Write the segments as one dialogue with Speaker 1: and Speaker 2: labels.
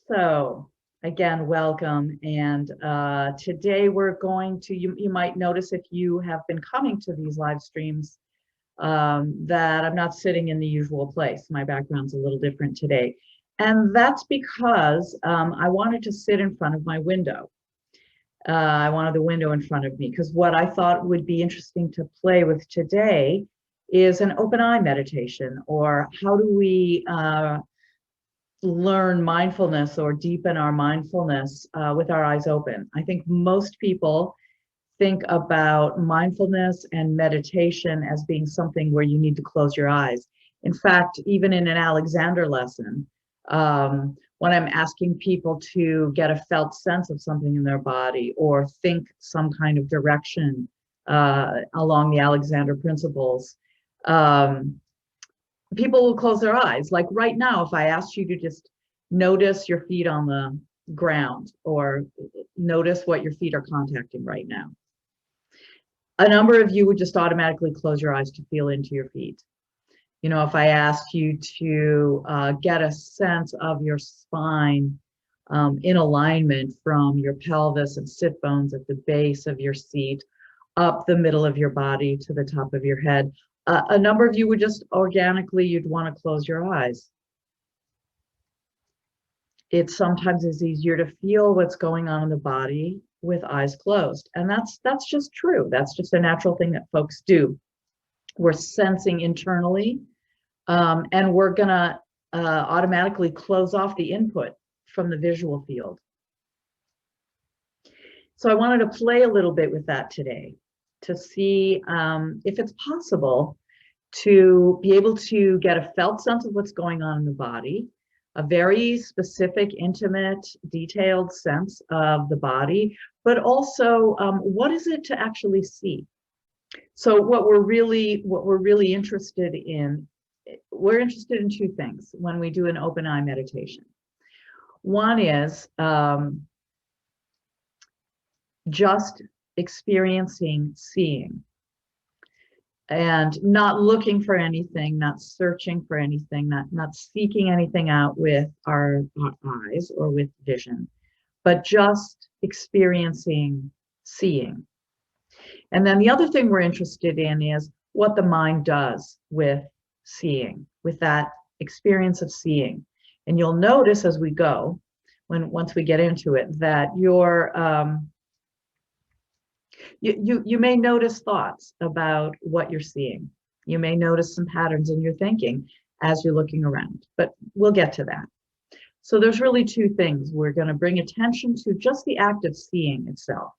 Speaker 1: So again, welcome. And today we're going to, you might notice if you have been coming to these live streams that I'm not sitting in the usual place. My background's a little different today. And that's because I wanted to sit in front of my window. I wanted the window in front of me because what I thought would be interesting to play with today is an open eye meditation, or how do we learn mindfulness or deepen our mindfulness with our eyes open. I think most people think about mindfulness and meditation as being something where you need to close your eyes. In fact, even in an Alexander lesson, when I'm asking people to get a felt sense of something in their body or think some kind of direction along the Alexander principles, people will close their eyes. Like right now, if I asked you to just notice your feet on the ground or notice what your feet are contacting right now, a number of you would just automatically close your eyes to feel into your feet. You know, if I asked you to get a sense of your spine in alignment from your pelvis and sit bones at the base of your seat, up the middle of your body to the top of your head, a number of you would just organically, you'd want to close your eyes. It sometimes is easier to feel what's going on in the body with eyes closed. And that's just true. That's just a natural thing that folks do. We're sensing internally, and we're gonna automatically close off the input from the visual field. So I wanted to play a little bit with that today, to see if it's possible to be able to get a felt sense of what's going on in the body, a very specific, intimate, detailed sense of the body, but also what is it to actually see? So what we're really interested in, we're interested in two things when we do an open eye meditation. One is just experiencing seeing, and not looking for anything, not searching for anything, not seeking anything out with our eyes or with vision, but just experiencing seeing. And then the other thing we're interested in is what the mind does with seeing, with that experience of seeing. And you'll notice as we go, once we get into it, that you may notice thoughts about what you're seeing. You may notice some patterns in your thinking as you're looking around, but we'll get to that. So there's really two things. We're going to bring attention to just the act of seeing itself,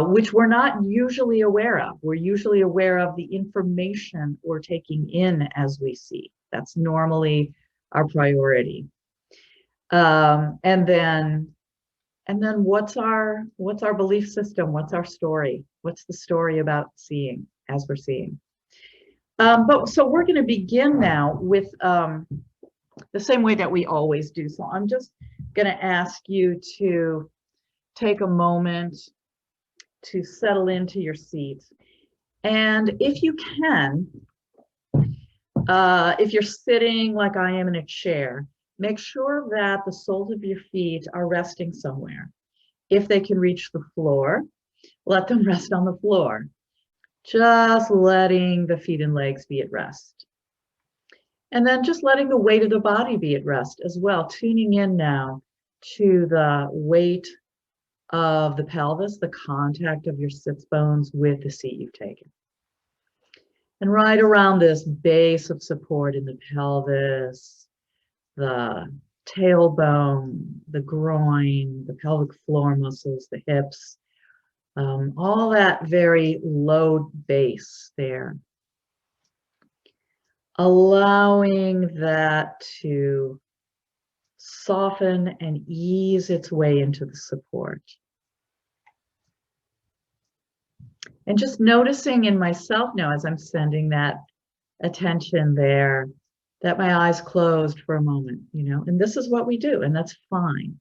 Speaker 1: which we're not usually aware of. We're usually aware of the information we're taking in as we see. That's normally our priority. And then what's our belief system? What's our story? What's the story about seeing as we're seeing? So we're going to begin now with the same way that we always do. So I'm just going to ask you to take a moment to settle into your seat. And if you can, if you're sitting like I am in a chair, make sure that the soles of your feet are resting somewhere. If they can reach the floor, let them rest on the floor. Just letting the feet and legs be at rest. And then just letting the weight of the body be at rest as well, tuning in now to the weight of the pelvis, the contact of your sits bones with the seat you've taken. And right around this base of support in the pelvis, the tailbone, the groin, the pelvic floor muscles, the hips, all that very low base there. Allowing that to soften and ease its way into the support. And just noticing in myself now as I'm sending that attention there, that my eyes closed for a moment, you know, and this is what we do, and that's fine.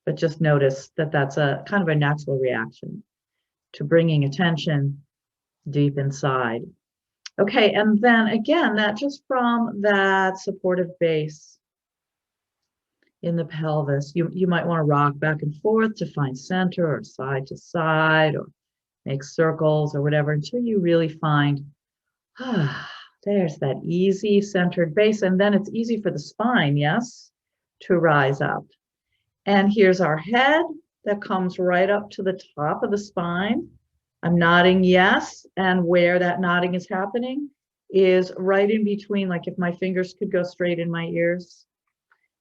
Speaker 1: But just notice that that's a kind of a natural reaction to bringing attention deep inside. Okay, and then again, that just from that supportive base in the pelvis. You might want to rock back and forth to find center, or side to side, or make circles or whatever, until you really find, there's that easy centered base. And then it's easy for the spine, yes, to rise up. And here's our head that comes right up to the top of the spine. I'm nodding yes. And where that nodding is happening is right in between. Like if my fingers could go straight in my ears,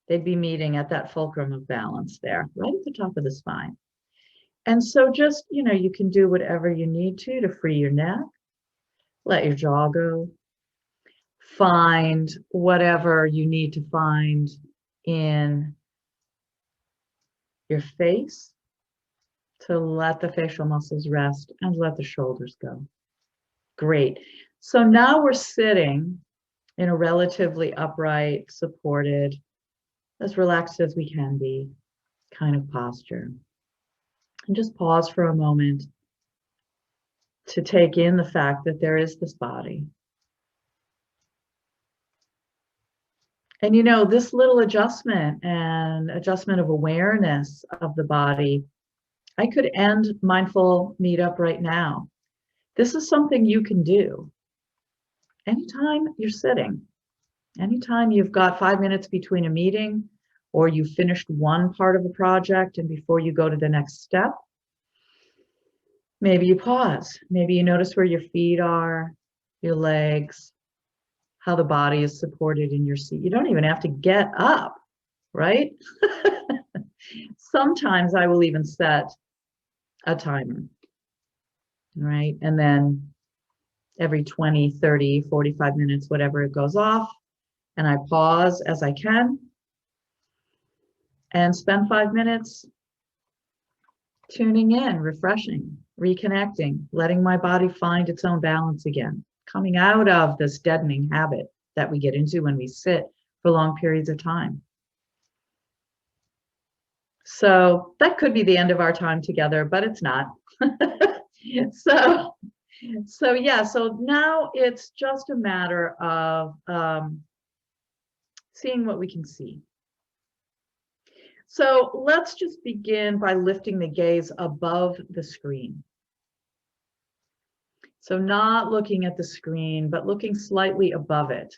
Speaker 1: they'd be meeting at that fulcrum of balance there, right at the top of the spine. And so just, you can do whatever you need to free your neck, let your jaw go, find whatever you need to find in your face, to let the facial muscles rest and let the shoulders go. Great. So now we're sitting in a relatively upright, supported, as relaxed as we can be kind of posture. And just pause for a moment to take in the fact that there is this body. And this little adjustment and adjustment of awareness of the body, I could end Mindful Meetup right now. This is something you can do anytime you're sitting, anytime you've got 5 minutes between a meeting, or you finished one part of a project and before you go to the next step, maybe you pause. Maybe you notice where your feet are, your legs, how the body is supported in your seat. You don't even have to get up, right? Sometimes I will even set a timer, right? And then every 20, 30, 45 minutes, whatever, it goes off, and I pause as I can and spend 5 minutes tuning in, refreshing, reconnecting, letting my body find its own balance again, coming out of this deadening habit that we get into when we sit for long periods of time. So that could be the end of our time together, but it's not. So now it's just a matter of seeing what we can see. So let's just begin by lifting the gaze above the screen. So not looking at the screen, but looking slightly above it.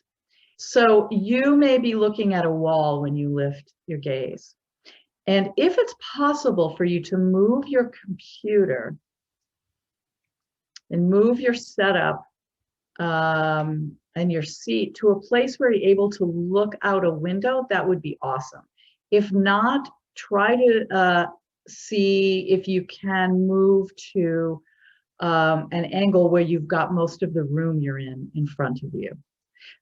Speaker 1: So you may be looking at a wall when you lift your gaze. And if it's possible for you to move your computer and move your setup and your seat to a place where you're able to look out a window, that would be awesome. If not, try to see if you can move to an angle where you've got most of the room you're in front of you.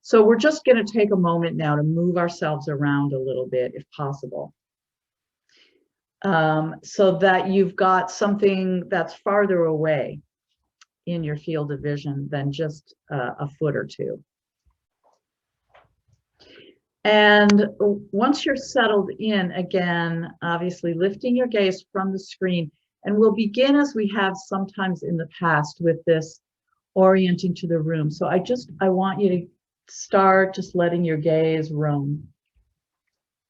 Speaker 1: So we're just going to take a moment now to move ourselves around a little bit, if possible, so that you've got something that's farther away in your field of vision than just a foot or two. And once you're settled in, again, obviously lifting your gaze from the screen, and we'll begin as we have sometimes in the past with this orienting to the room. So I want you to start just letting your gaze roam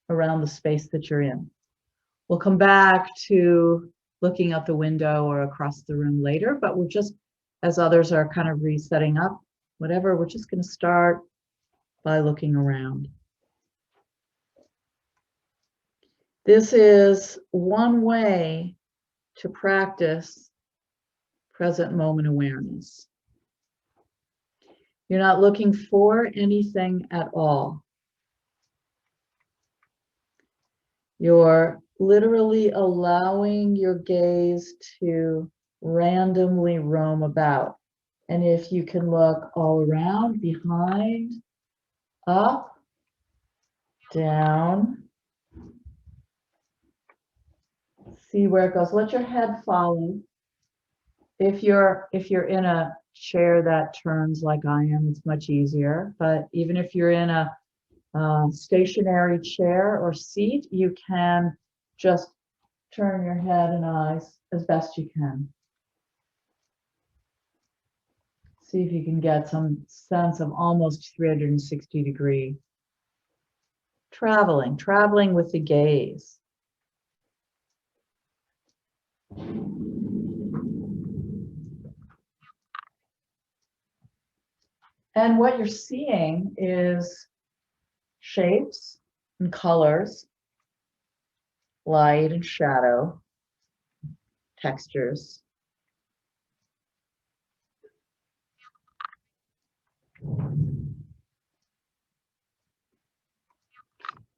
Speaker 1: around the space that you're in. We'll come back to looking out the window or across the room later, but we're just, as others are kind of resetting up, whatever, we're just going to start by looking around. This is one way to practice present moment awareness. You're not looking for anything at all. You're literally allowing your gaze to randomly roam about. And if you can look all around, behind, up, down, see where it goes. Let your head follow. If you're in a chair that turns like I am, it's much easier. But even if you're in a stationary chair or seat, you can just turn your head and eyes as best you can. See if you can get some sense of almost 360-degree traveling with the gaze. And what you're seeing is shapes and colors, light and shadow, textures.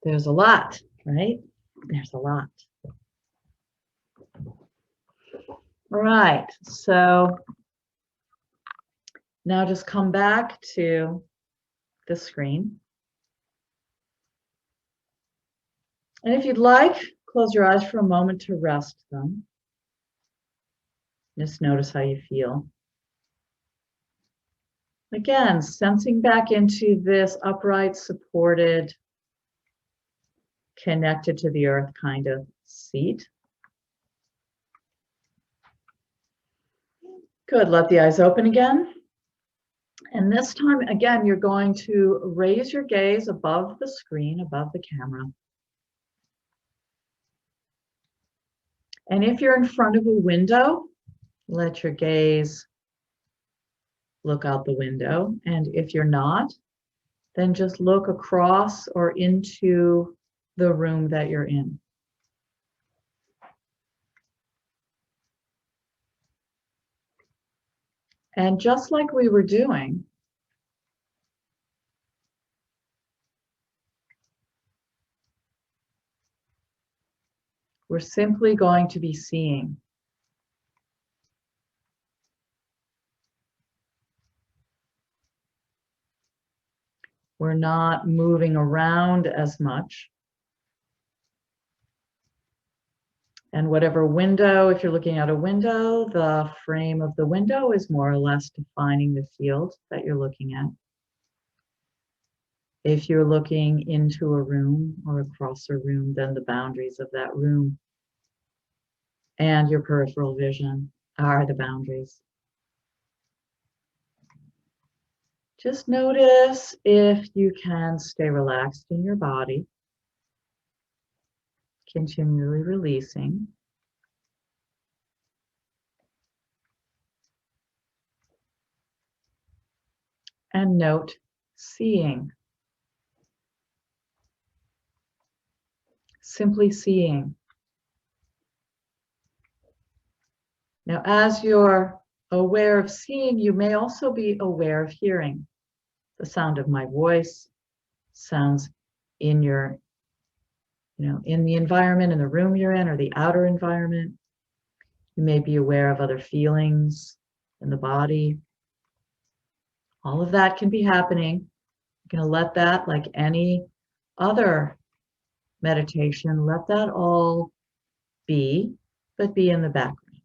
Speaker 1: There's a lot, right? There's a lot. All right, so now just come back to the screen. And if you'd like, close your eyes for a moment to rest them. Just notice how you feel. Again, sensing back into this upright, supported, connected to the earth kind of seat. Good, let the eyes open again. And this time, again, you're going to raise your gaze above the screen, above the camera. And if you're in front of a window, let your gaze look out the window. And if you're not, then just look across or into the room that you're in. And just like we were doing, we're simply going to be seeing. We're not moving around as much. And whatever window, if you're looking out a window, the frame of the window is more or less defining the field that you're looking at. If you're looking into a room or across a room, then the boundaries of that room and your peripheral vision are the boundaries. Just notice if you can stay relaxed in your body, continually releasing. And note seeing. Simply seeing. Now, as you're aware of seeing, you may also be aware of hearing. The sound of my voice, sounds in your, in the environment, in the room you're in, or the outer environment. You may be aware of other feelings in the body. All of that can be happening. You're going to let that, like any other meditation, let that all be, but be in the background.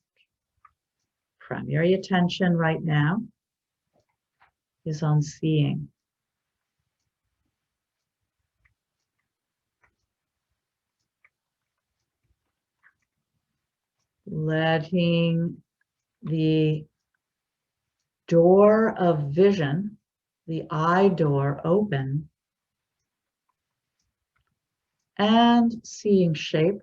Speaker 1: Primary attention right now is on seeing. Letting the door of vision, the eye door, open, and seeing shape,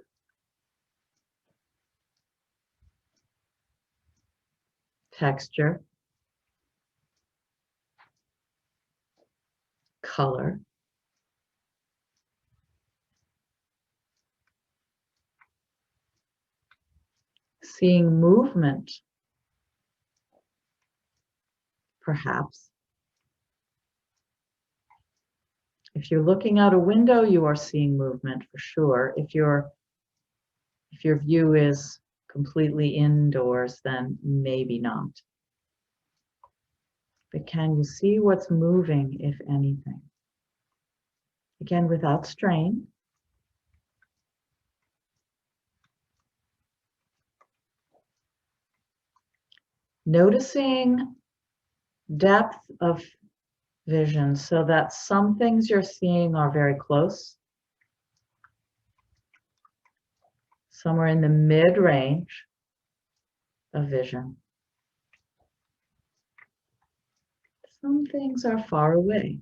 Speaker 1: texture, color, seeing movement, perhaps. If you're looking out a window, you are seeing movement for sure. If your view is completely indoors, then maybe not. But can you see what's moving, if anything? Again, without strain. Noticing depth of vision so that some things you're seeing are very close. Somewhere in the mid-range of vision. Some things are far away.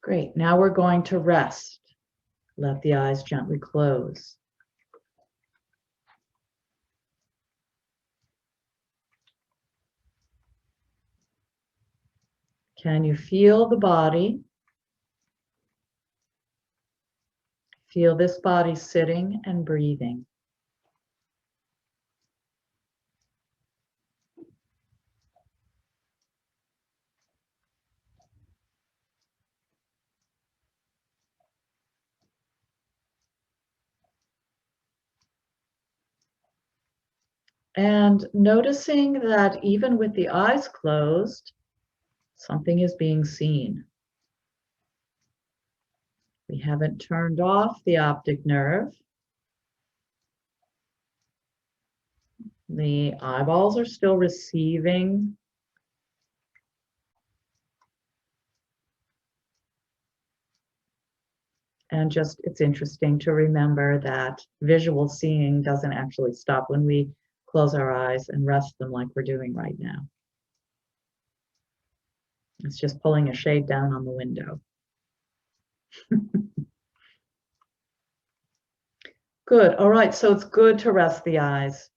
Speaker 1: Great. Now we're going to rest. Let the eyes gently close. Can you feel the body? Feel this body sitting and breathing. And noticing that even with the eyes closed, something is being seen. We haven't turned off the optic nerve. The eyeballs are still receiving. And just, it's interesting to remember that visual seeing doesn't actually stop when we close our eyes and rest them like we're doing right now. It's just pulling a shade down on the window. Good. All right. So it's good to rest the eyes.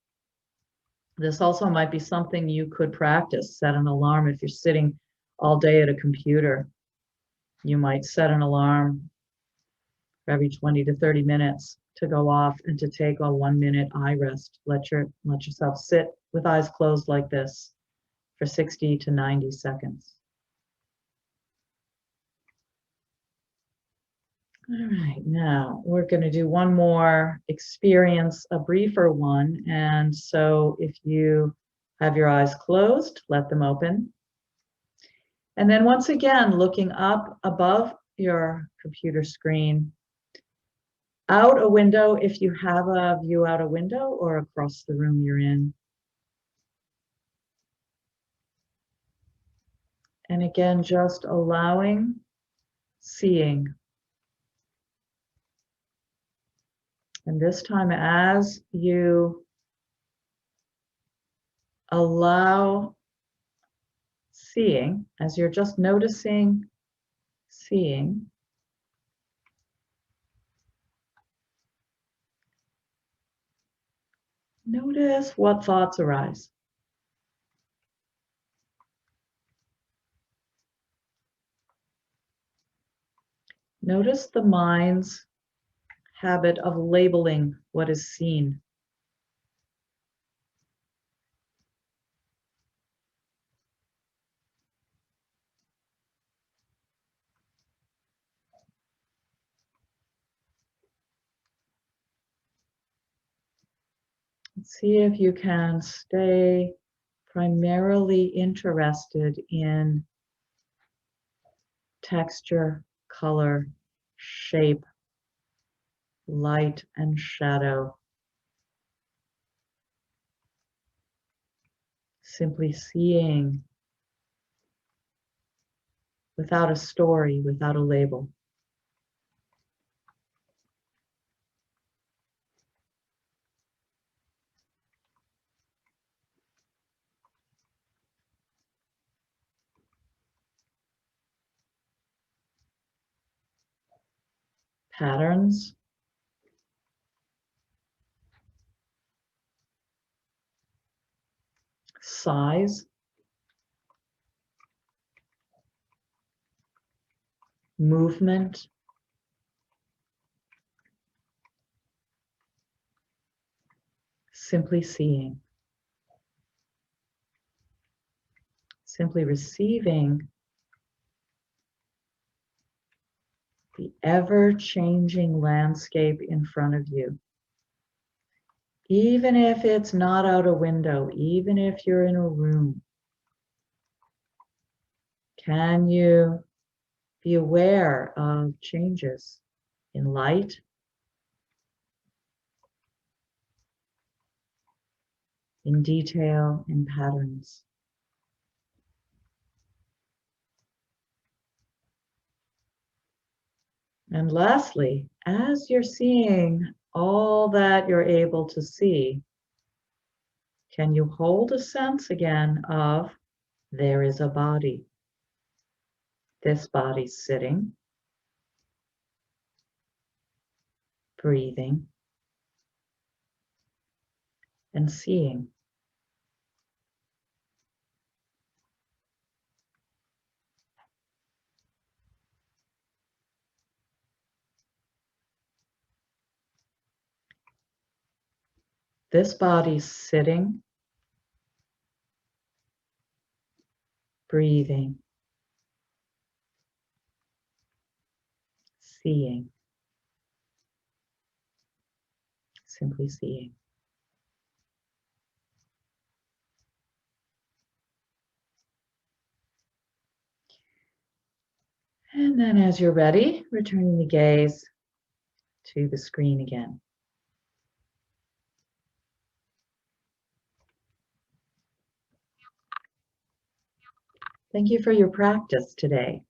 Speaker 1: This also might be something you could practice. Set an alarm if you're sitting all day at a computer. You might set an alarm every 20 to 30 minutes to go off and to take a 1-minute eye rest. Let yourself sit with eyes closed like this for 60 to 90 seconds. All right, now we're going to do one more experience, a briefer one. And so if you have your eyes closed, let them open. And then once again, looking up above your computer screen, out a window if you have a view out a window or across the room you're in. And again, just allowing, seeing. And this time, as you allow seeing, as you're just noticing seeing, notice what thoughts arise. Notice the mind's habit of labeling what is seen. See if you can stay primarily interested in texture, color, shape, light, and shadow. Simply seeing without a story, without a label. Patterns, size, movement, simply seeing, simply receiving the ever-changing landscape in front of you. Even if it's not out a window, even if you're in a room, can you be aware of changes in light, in detail, in patterns? And lastly, as you're seeing all that you're able to see, can you hold a sense again of there is a body? This body's sitting, breathing, and seeing. This body's sitting, breathing, seeing, simply seeing. And then as you're ready, returning the gaze to the screen again. Thank you for your practice today.